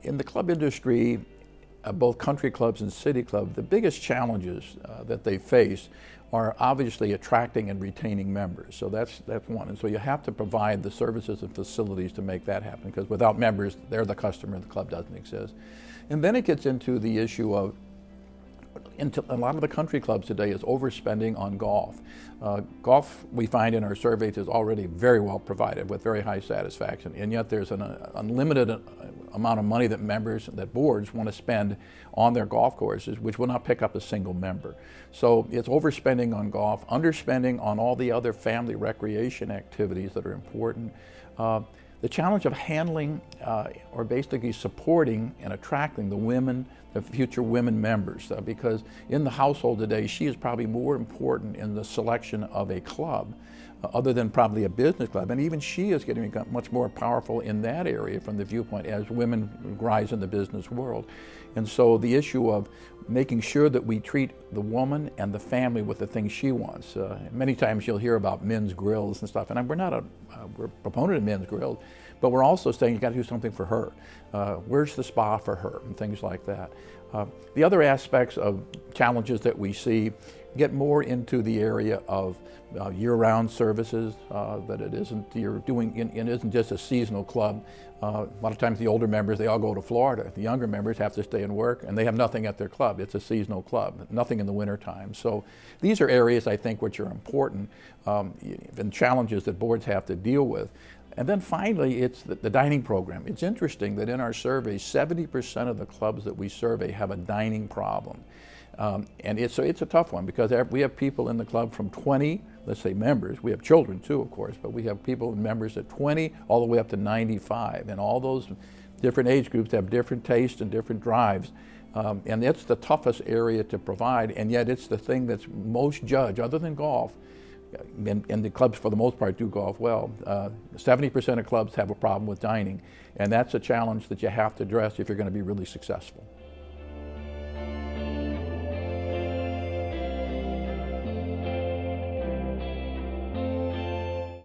In the club industry, both country clubs and city clubs, the biggest challenges that they face are obviously attracting and retaining members. So that's one. And so you have to provide the services and facilities to make that happen, because without members, they're the customer, the club doesn't exist. And then it gets into the issue of, a lot of the country clubs today is overspending on golf. Golf, we find in our surveys, is already very well provided with very high satisfaction, and yet there's an unlimited amount of money that members, that boards want to spend on their golf courses, which will not pick up a single member. So it's overspending on golf, underspending on all the other family recreation activities that are important. The challenge of handling or basically supporting and attracting the women, the future women members, because in the household today, she is probably more important in the selection of a club other than probably a business club. And even she is getting much more powerful in that area from the viewpoint as women rise in the business world. And so the issue of making sure that we treat the woman and the family with the things she wants. Many times you'll hear about men's grills and stuff, and we're not we're a proponent of men's grills, but we're also saying you got to do something for her. Where's the spa for her, and things like that. The other aspects of challenges that we see get more into the area of year-round services, that it isn't just a seasonal club. A lot of times the older members, they all go to Florida. The younger members have to stay and work, and they have nothing at their club. It's a seasonal club, nothing in the wintertime. So these are areas, I think, which are important and challenges that boards have to deal with. And then finally, it's the dining program. It's interesting that in our survey, 70% of the clubs that we survey have a dining problem. And it's a tough one, because we have people in the club from 20, let's say members, we have children too, of course, but we have people, members at 20 all the way up to 95. And all those different age groups have different tastes and different drives. And it's the toughest area to provide, and yet it's the thing that's most judged, other than golf. And the clubs, for the most part, do golf well. 70% of clubs have a problem with dining, and that's a challenge that you have to address if you're going to be really successful.